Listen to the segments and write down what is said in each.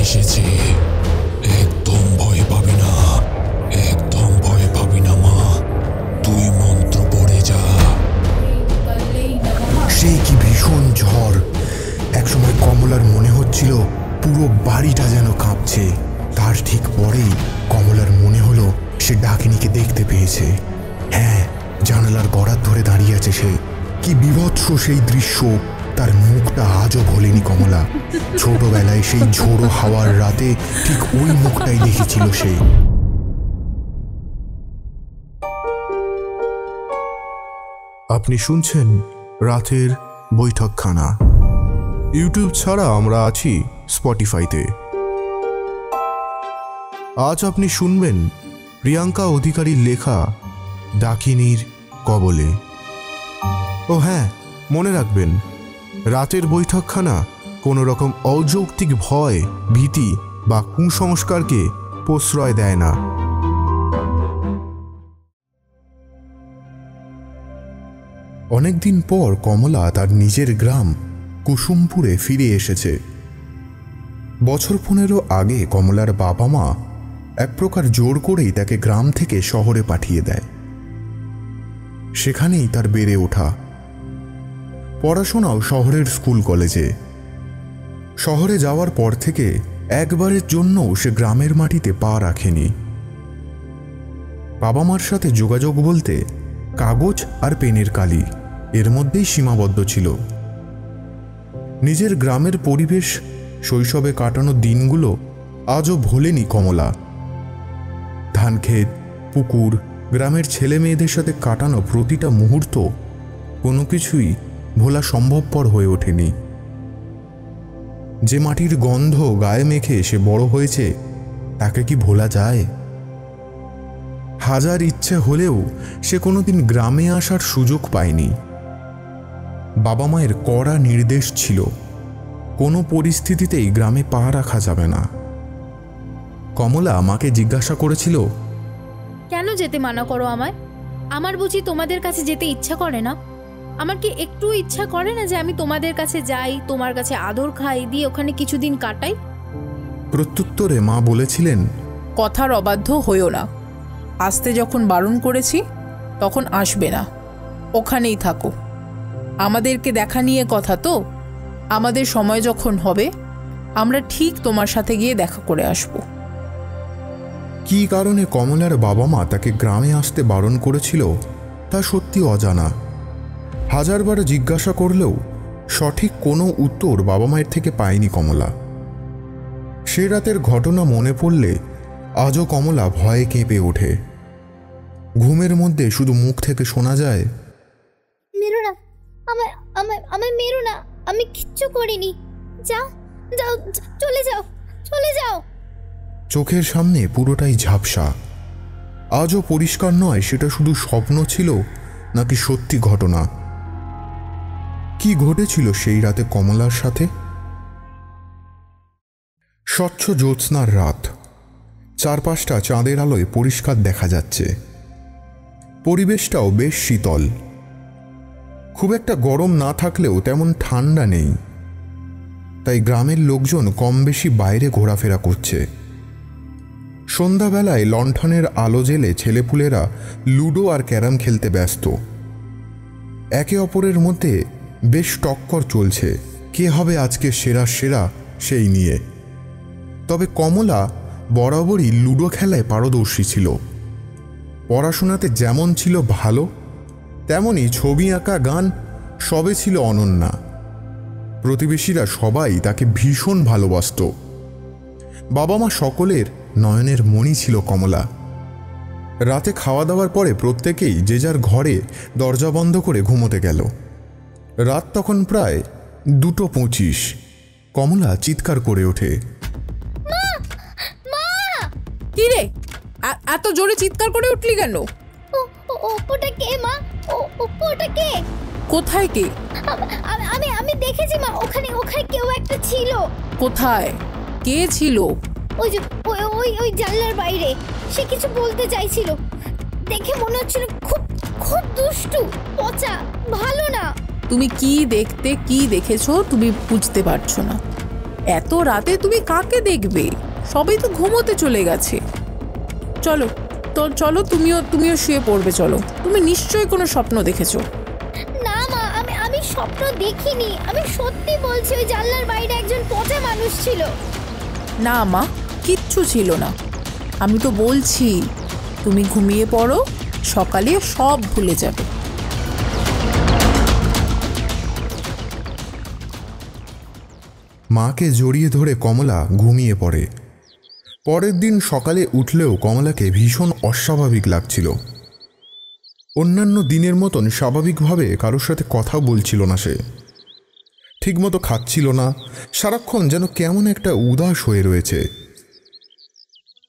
এসেছে। একদম ভয় পাবি না, একদম ভয় পাবি না মা, তুই মন্ত্র পড়ে যা। সেই কি ভীষণ ঝড়! একসময় কমলার মনে হচ্ছিল পুরো বাড়িটা যেন কাঁপছে। তার ঠিক পরেই কমলার মনে হলো সে ডাকিনীকে দেখতে পেয়েছে। হ্যাঁ, জানালার গড়ার ধরে দাঁড়িয়ে আছে সে। কি বীভৎস সেই দৃশ্য! তার মুখটা আজও ভোলেনি কমলা। ছোটবেলায় সেই ঝোড়ো হাওয়ার রাতে ঠিক ওই মুখটাই দেখেছিল সে। আপনি শুনছেন রাতের বৈঠকখানা। ইউটিউব ছাড়া আমরা আছি স্পটিফাইতে। আজ আপনি শুনবেন প্রিয়াঙ্কা অধিকারীর লেখা ডাকিনীর কবলে। ও হ্যাঁ, মনে রাখবেন, রাতের বৈঠকখানা কোনো রকম অযৌক্তিক ভয়, ভীতি বা কুসংস্কারকে প্রশ্রয় দেয় না। অনেকদিন পর কমলা তার নিজের গ্রাম কুসুমপুরে ফিরে এসেছে। বছর 15 আগে কমলার বাবা মা এক প্রকার জোর করেই তাকে গ্রাম থেকে শহরে পাঠিয়ে দেয়। সেখানেই তার বেড়ে ওঠা। পড়াশোনাও শহরের স্কুল কলেজে। শহরে যাওয়ার পর থেকে একবারের জন্যও সে গ্রামের মাটিতে পা রাখেনি। বাবা মার সাথে যোগাযোগ বলতে কাগজ আর পেনের কালি, এর মধ্যেই সীমাবদ্ধ ছিল। নিজের গ্রামের পরিবেশ, শৈশবে কাটানো দিনগুলো আজও ভোলেনি কমলা। ধানক্ষেত, পুকুর, গ্রামের ছেলে মেয়েদের সাথে কাটানো প্রতিটা মুহূর্ত, কোনো কিছুই ভোলা সম্ভবপর হয়ে ওঠেনি। যে মাটির গন্ধ গায়ে মেখে সে বড় হয়েছে, তাকে কি ভোলা যায়? হাজার ইচ্ছে হলেও সে কোনোদিন গ্রামে আসার সুযোগ পায়নি। বাবা মায়ের কড়া নির্দেশ ছিল, কোনো পরিস্থিতিতেই গ্রামে পা রাখা যাবে না। কমলা মাকে জিজ্ঞাসা করেছিল, কেন যেতে মানা করো আমায়? আমার বুঝি তোমাদের কাছে যেতে ইচ্ছা করে না? আমার কি একটু ইচ্ছা করে না যে আমি তোমাদের কাছে যাই, তোমার কাছে আদর খাই, দিয়ে ওখানে কিছুদিন কাটাই? প্রত্যুত্তরে মা বলেছিলেন, কথার অবাধ্য হইও না। আসতে যখন বারণ করেছি তখন আসবে না, ওখানেই থাকো। আমাদেরকে দেখা নিয়ে কথা তো, আমাদের সময় যখন হবে আমরা ঠিক তোমার সাথে গিয়ে দেখা করে আসব। কী কারণে কমলার বাবা মা তাকে গ্রামে আসতে বারণ করেছিল তা সত্যি অজানা। হাজারবার জিজ্ঞাসা করলেও সঠিক কোনো উত্তর বাবা মায়ের থেকে পায়নি কমলা। সে রাতের ঘটনা মনে পড়লে আজও কমলা ভয়ে কেঁপে ওঠে। ঘুমের মধ্যে শুধু মুখ থেকে শোনা যায়, মেরো না, আমায় মেরো না, আমি কিচ্ছু করিনি, যাও যাও, চলে যাও, চলে যাও। চোখের সামনে পুরোটাই ঝাপসা। আজও পরিষ্কার নয় সেটা শুধু স্বপ্ন ছিল নাকি সত্যি ঘটনা। কি ঘটেছিল সেই রাতে কমলার সাথে? স্বচ্ছ জ্যোৎস্নার রাত, চারপাশটা চাঁদের আলোয় পরিষ্কার দেখা যাচ্ছে। পরিবেশটাও বেশ শীতল। খুব একটা গরম না থাকলেও তেমন ঠান্ডা নেই। তাই গ্রামের লোকজন কম বেশি বাইরে ঘোরাফেরা করছে। সন্ধ্যাবেলায় লণ্ঠনের আলো জেলে ছেলেপুলেরা লুডো আর ক্যারাম খেলতে ব্যস্ত। একে অপরের মধ্যে বেশ টক্কর চলছে, কে হবে আজকে সেরা সেরা সেই নিয়ে। তবে কমলা বরাবরই লুডো খেলায় পারদর্শী ছিল। পড়াশোনাতে যেমন ছিল ভালো, তেমনি ছবি আঁকা, গান সবে ছিল অনন্যা। প্রতিবেশীরা সবাই তাকে ভীষণ ভালোবাসত। বাবা মা সকলের নয়নের মণি ছিল কমলা। রাতে খাওয়া দাওয়ার পরে প্রত্যেকেই যে যার ঘরে দরজা বন্ধ করে ঘুমোতে গেল। রাত তখন প্রায় 2:25। কমলা চিৎকার করে ওঠে, কি রে, এত জোরে চিৎকার করে উঠলি কেন? ওটা কে মা? ওটা কে? কোথায় কে? আমি দেখেছি মা, ওখানে কেউ একটা ছিল। কোথায়? কে ছিল? ওই যে ওই জানলার বাইরে। সে কিছু বলতে চাইছিল, দেখে মনে হচ্ছিল খুব খুব দুষ্টু, পচা, ভালো না। তুমি কি দেখেছো তুমি বুঝতে পারছো না। এত রাতে তুমি কাকে দেখবে? সবাই তো ঘুমোতে চলে গেছে। চলো চলো, তুমিও শুয়ে পড়বে। চলো, তুমি নিশ্চয়ই কোনো স্বপ্ন দেখেছো। না মা, আমি স্বপ্ন দেখিনি। আমি সত্যি বলছি, ওই জানলার বাইরে একজন পচা মানুষ ছিল। না মা, কিচ্ছু ছিল না। আমি তো বলছি তুমি ঘুমিয়ে পড়ো, সকালে সব ভুলে যাবে। মাকে জড়িয়ে ধরে কমলা ঘুমিয়ে পড়ে। পরের দিন সকালে উঠলেও কমলাকে ভীষণ অস্বাভাবিক লাগছিল। অন্যান্য দিনের মতন স্বাভাবিকভাবে কারোর সাথে কথা বলছিল না সে, ঠিকমতো খাচ্ছিল না, সারাক্ষণ যেন কেমন একটা উদাস হয়ে রয়েছে।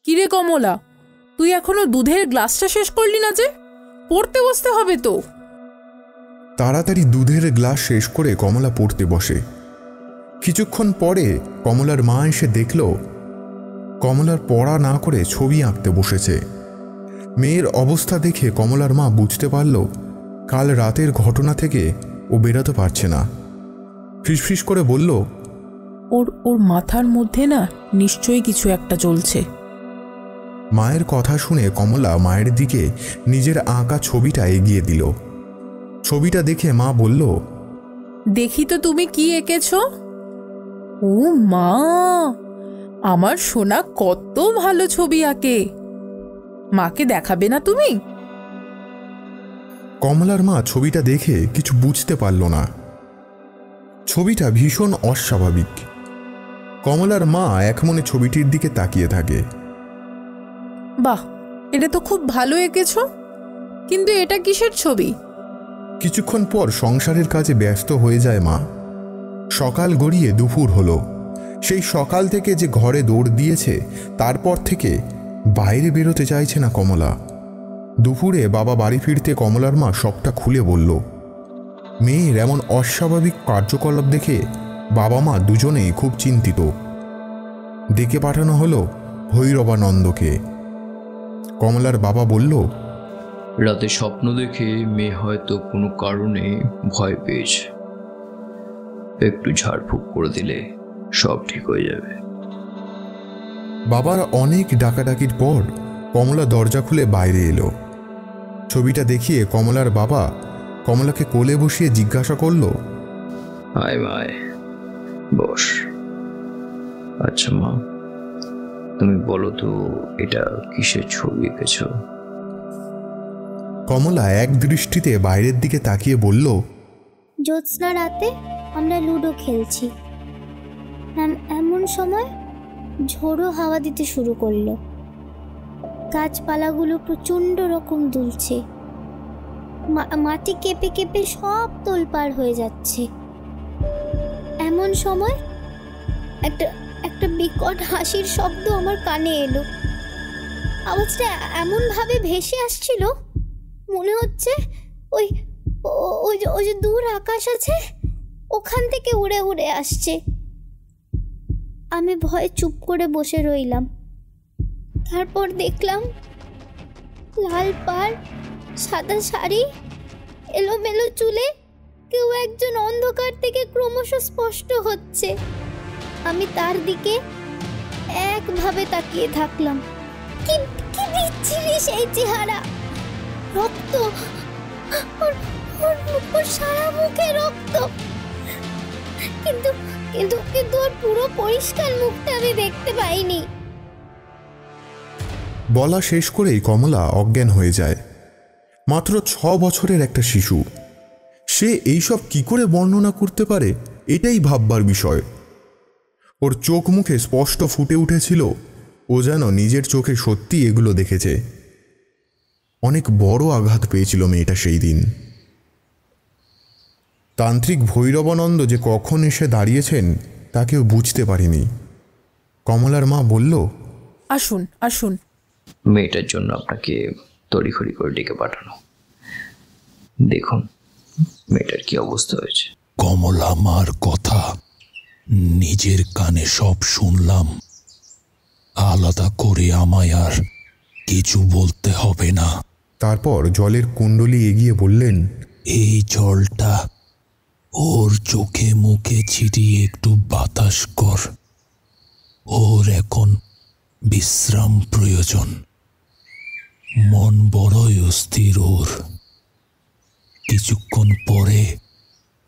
কিরে কমলা, তুই এখনো দুধের গ্লাসটা শেষ করলি না যে? পড়তে বসতে হবে তো। তাড়াতাড়ি দুধের গ্লাস শেষ করে কমলা পড়তে বসে। কিছুক্ষণ পরে কমলার মা এসে দেখল কমলার পড়া না করে ছবি আঁকতে বসেছে। মেয়ের অবস্থা দেখে কমলার মা বুঝতে পারল কাল রাতের ঘটনা থেকে ও বেরোতে পারছে না। ফিসফিস করে বলল, ওর মাথার মধ্যে না নিশ্চয়ই কিছু একটা চলছে। মায়ের কথা শুনে কমলা মায়ের দিকে নিজের আঁকা ছবিটা এগিয়ে দিল। ছবিটা দেখে মা বলল, দেখি তো তুমি কি এঁকেছ। ও মা, আমার সোনা কত ভালো ছবি আঁকে। মাকে দেখাবে না তুমি? কমলার মা ছবিটা দেখে কিছু বুঝতে পারল না। ছবিটা ভীষণ অস্বাভাবিক। কমলার মা একমনে ছবিটির দিকে তাকিয়ে থাকে। বাহ, এটা তো খুব ভালো এঁকেছ, কিন্তু এটা কিসের ছবি? কিছুক্ষণ পর সংসারের কাজে ব্যস্ত হয়ে যায় মা। সকাল গড়িয়ে দুপুর হলো। সেই সকাল থেকে যে ঘরে দৌড় দিয়েছে, তারপর থেকে বাইরে বেরোতে চাইছে না কমলা। দুপুরে বাবা বাড়ি ফিরতে কমলার মা সবটা খুলে বলল। মেয়ের এমন অস্বাভাবিক কার্যকলাপ দেখে বাবা মা দুজনেই খুব চিন্তিত। ডেকে পাঠানো হলো ভৈরবানন্দকে। কমলার বাবা বলল, রাতে স্বপ্ন দেখে মেয়ে হয়তো কোনো কারণে ভয় পেয়েছে, একটু ঝাড়ফুঁক করে দিলে সব ঠিক হয়ে যাবে। বাবার অনেক ডাকাডাকির পর কমলা দরজা খুলে বাইরে এলো। ছবিটা দেখিয়ে কমলার বাবা কমলাকে কোলে বসিয়ে জিজ্ঞাসা করল, আয় মায়, বস। আচ্ছা মা, তুমি বলো তো এটা কিসের ছবি এঁকেছ? কমলা এক দৃষ্টিতে বাইরের দিকে তাকিয়ে বলল, জ্যোৎস্না রাতে আমরা লুডো খেলছি, এমন সময় ঝোড়ো হাওয়া দিতে শুরু করলো। গাছপালাগুলো প্রচণ্ড রকম দুলছে, মাটি কেঁপে কেঁপে সব তোলপাড় হয়ে যাচ্ছে। এমন সময় একটা বিকট হাসির শব্দ আমার কানে এলো। আওয়াজটা এমন ভাবে ভেসে আসছিল, মনে হচ্ছে ওই যে দূর আকাশ আছে, ওখান থেকে উড়ে উড়ে আসছে। আমি ভয়ে চুপ করে বসে রইলাম। তারপর দেখলাম লাল পাড়, সাদা শাড়ি, এলোমেলো চুলে কেউ একজন অন্ধকার থেকে ক্রমশ স্পষ্ট হচ্ছে। আমি তার দিকে একভাবে তাকিয়ে থাকলাম। কি বিচ্ছিরি সেই চেহারা! রক্ত, ওর সারা মুখে রক্ত, কিন্তু কিন্তু কিন্তু ওর পুরো পরিষ্কার মুখটা আমি দেখতে পাইনি। বলা শেষ করেই কমলা অজ্ঞান হয়ে যায়। মাত্র 6 বছরের একটা শিশু, সে এইসব কি করে বর্ণনা করতে পারে, এটাই ভাববার বিষয়। ওর চোখ মুখে স্পষ্ট ফুটে উঠেছিল ও যেন নিজের চোখে সত্যি এগুলো দেখেছে। অনেক বড় আঘাত পেয়েছিল মেয়েটা সেই দিন। তান্ত্রিক ভৈরবানন্দ যে কখন এসে দাঁড়িয়েছেন তা কেউ বুঝতে পারেনি। কমলার মা বলল, আসুন আসুন। মেয়েটার জন্য আপনাকে তড়িঘড়ি করে ডেকে পাঠানো। দেখুন মেয়েটার কি অবস্থা হয়েছে। কমলা মার কথা নিজের কানে সব শুনলাম। আলাদা করে আমায় আর কিছু বলতে হবে না। তারপর জলের কুণ্ডলি এগিয়ে বললেন, এই জলটা ওর চোখে মুখে ছিটিয়ে একটু বাতাস কর। ওর এখন বিশ্রাম প্রয়োজন। মন বড়ই অস্থির ওর। কিছুক্ষণ পরে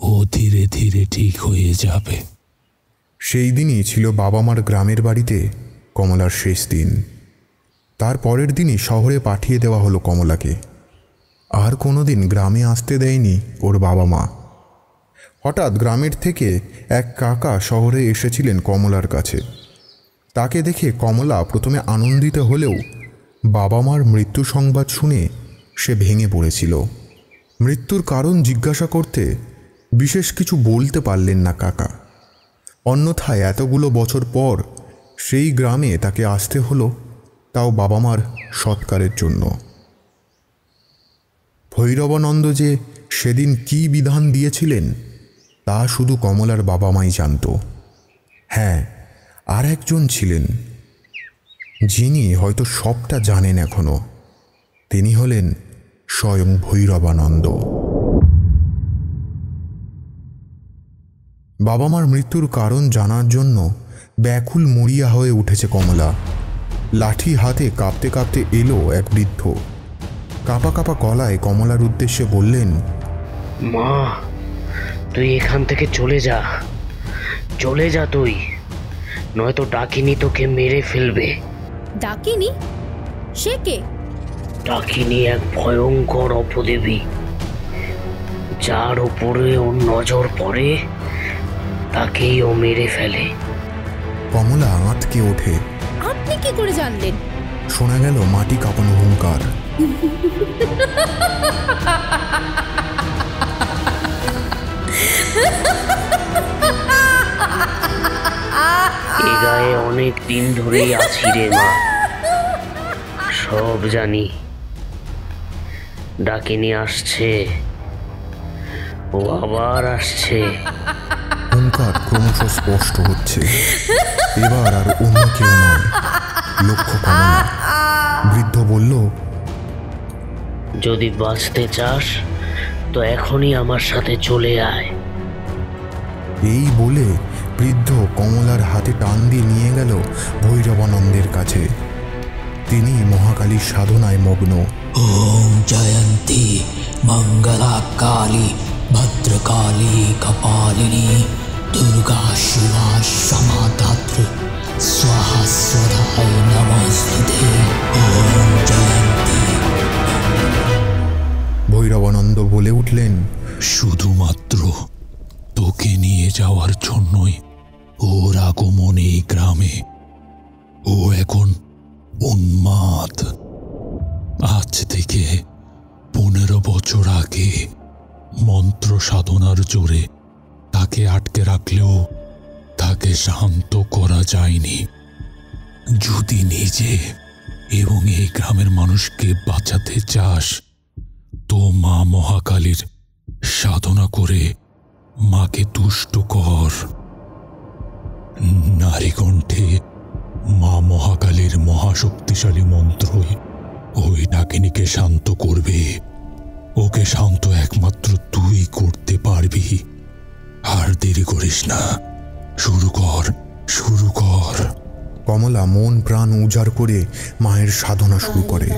ও ধীরে ধীরে ঠিক হয়ে যাবে। সেই দিনই ছিল বাবা মার গ্রামের বাড়িতে কমলার শেষ দিন। তার পরের দিনই শহরে পাঠিয়ে দেওয়া হলো কমলাকে। আর কোনোদিন গ্রামে আসতে দেয়নি ওর বাবা মা। হঠাৎ গ্রামের থেকে এক কাকা শহরে এসেছিলেন কমলার কাছে। তাকে দেখে কমলা প্রথমে আনন্দিত হলেও বাবা মার মৃত্যু সংবাদ শুনে সে ভেঙে পড়েছিল। মৃত্যুর কারণ জিজ্ঞাসা করতে বিশেষ কিছু বলতে পারলেন না কাকা। অন্যথায় এতগুলো বছর পর সেই গ্রামে তাকে আসতে হলো, তাও বাবা মার সৎকারের জন্য। ভৈরবানন্দ যে সেদিন কী বিধান দিয়েছিলেন তা শুধু কমলার বাবা মাই জানত। হ্যাঁ, আর একজন ছিলেন যিনি হয়তো সবটা জানেন এখনো। তিনি হলেন স্বয়ং ভৈরবানন্দ। বাবা মার মৃত্যুর কারণ জানার জন্য ব্যাকুল মরিয়া হয়ে উঠেছে কমলা। লাঠি হাতে কাঁপতে কাঁপতে এলো এক বৃদ্ধ। কাঁপা কাঁপা গলায় কমলার উদ্দেশ্যে বললেন, মা, তুই এখান থেকে চলে যা, চলে যা তুই, নয়তো ডাকিনী তোকে মেরে ফেলবে। ডাকিনী? সে কে? ডাকিনী এক ভয়ঙ্কর অপদেবী। যার উপরে ওর নজর পড়ে তাকেই ও মেরে ফেলে। কমলা আঁতকে ওঠে। আপনি কি করে জানলেন? শোনা গেল মাটি কাঁপানো হুঙ্কার। এ গায়ে অনেক দিন ধরেই আছি রে মা, সব জানি। ডাকিনী আসছে, ও আবার আসছে। হুঙ্কার ক্রমশ স্পষ্ট হচ্ছে। এবার আর অন্য কেউ নয়, লক্ষ্য কমলা। বৃদ্ধ বলল, যদি বাঁচতে চাস তো এখনই আমার সাথে চলে আয়। এই বলে বৃদ্ধ কমলার হাতে টান দিয়ে নিয়ে গেল ভৈরবানন্দের কাছে। তিনি মহাকালীর সাধনায় মগ্ন। ওম জয়ন্তী মঙ্গলা কালী ভদ্রকালী কপালিনী দুর্গা শিবা সমাধাত্রী স্বাহা স্বধায় নমস্তুতে। ওম জয়ন্তী। ভৈরবানন্দ বলে উঠলেন, শুধুমাত্র তোকে নিয়ে যাওয়ার জন্যই ওর আগমন এই গ্রামে। ও এখন উন্মাদ। আজ থেকে 15 বছর আগে মন্ত্র সাধনার জোরে তাকে আটকে রাখলেও তাকে শান্ত করা যায়নি। যদি নিজে এবং এই গ্রামের মানুষকে বাঁচাতে চাস তো মা মহাকালীর সাধনা করে মাকে তুষ্ট কর। নারীকণ্ঠে মা মহাকালীর মহাশক্তিশালী মন্ত্রই ওই ডাকিনীকে শান্ত করবে। ওকে শান্ত একমাত্র তুই করতে পারবি। আর দেরি করিস না, শুরু কর, শুরু কর। কমলা মন প্রাণ উজাড় করে মায়ের সাধনা শুরু করে।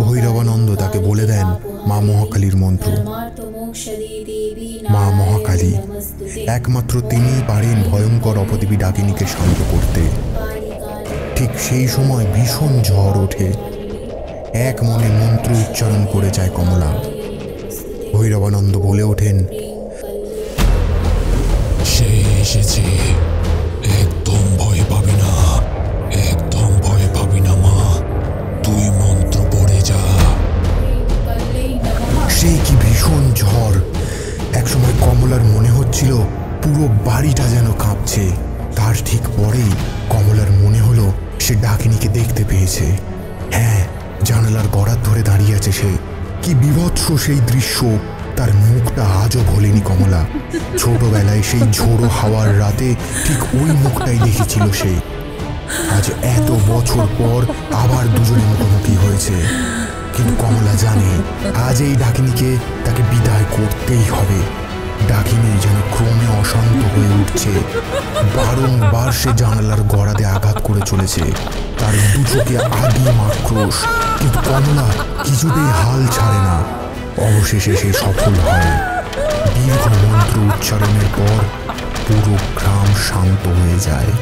ভৈরবানন্দ তাকে বলে দেন মা মহাকালীর মন্ত্র। মা মহাকালী, একমাত্র তিনিই পারেন ভয়ঙ্কর অপদেবী ডাকিনীকে শান্ত করতে। ঠিক সেই সময় ভীষণ ঝড় ওঠে। এক মনে মন্ত্র উচ্চারণ করে যায় কমলা। ভৈরবানন্দ বলে ওঠেন, সে এসেছে, একদম ভয় পাবি না, একদম ভয় পাবি না মা, তুই মন্ত্র পড়ে যা। সেই কি ভীষণ ঝড়! একসময় কমলার মনে হচ্ছিল পুরো বাড়িটা যেন কাঁপছে। তার ঠিক পরেই কমলার মনে হলো সে ডাকিনীকে দেখতে পেয়েছে। হ্যাঁ, জানালার গড়ার ধরে দাঁড়িয়ে আছে সে। কি বিভৎস সেই দৃশ্য! তার মুখটা আজও ভোলেনি কমলা। ছোটবেলায় সেই ঝোড়ো হাওয়ার রাতে ঠিক ওই মুখটাই দেখেছিল সে। আজ এত বছর পর আবার দুজনে মুখোমুখি হয়েছে। কিন্তু কমলা জানে আজ এই ডাকিনীকে তাকে বিদায় করতেই হবে। ডাকিনী যেন ক্রমে অশান্ত হয়ে উঠছে। বারংবার সে জানালার গড়াতে আঘাত করে চলেছে। তার দু চোখে আদিম আক্রোশ, কিন্তু কমলা কিছুতেই হাল ছাড়ে না। অবশেষে সে সফল হয়। দীর্ঘ মন্ত্র উচ্চারণের পর পুরো গ্রাম শান্ত হয়ে যায়।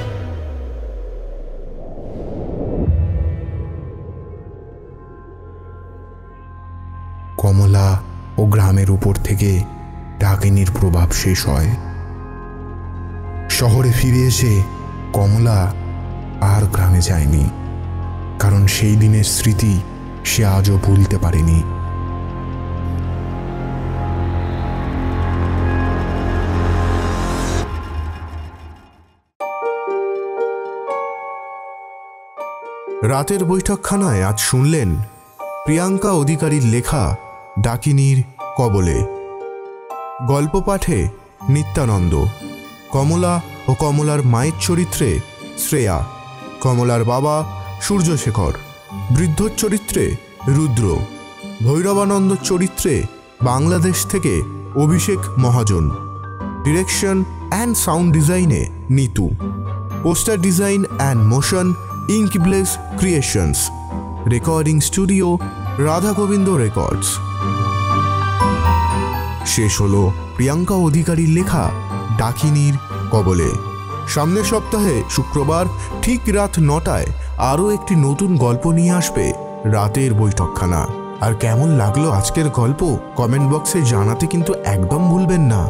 কমলা ও গ্রামের উপর থেকে ডাকিনীর প্রভাব শেষ হয়। শহরে ফিরে এসে কমলা আর গ্রামে যায়নি, কারণ সেই দিনের স্মৃতি সে আজও ভুলতে পারেনি। রাতের বৈঠকখানায় আজ শুনলেন প্রিয়াঙ্কা অধিকারীর লেখা ডাকিনীর কবলে। গল্প পাঠে নিত্যানন্দ, কমলা ও কমলার মায়ের চরিত্রে শ্রেয়া, কমলার বাবা সূর্যশেখর, বৃদ্ধ চরিত্রে রুদ্র, ভৈরবানন্দ চরিত্রে বাংলাদেশ থেকে Abhishek Mahajan, direction and sound ডিজাইনে Nitu, poster design and motion ইনকিব্লেস creations, recording studio Radha Gobinda records. শেষ হলো প্রিয়াঙ্কা অধিকারীর লেখা ডাকিনীর কবলে। সামনের সপ্তাহে শুক্রবার ঠিক রাত 9টায় আরও একটি নতুন গল্প নিয়ে আসবে রাতের বৈঠকখানা। আর কেমন লাগলো আজকের গল্প কমেন্ট বক্সে জানাতে কিন্তু একদম ভুলবেন না।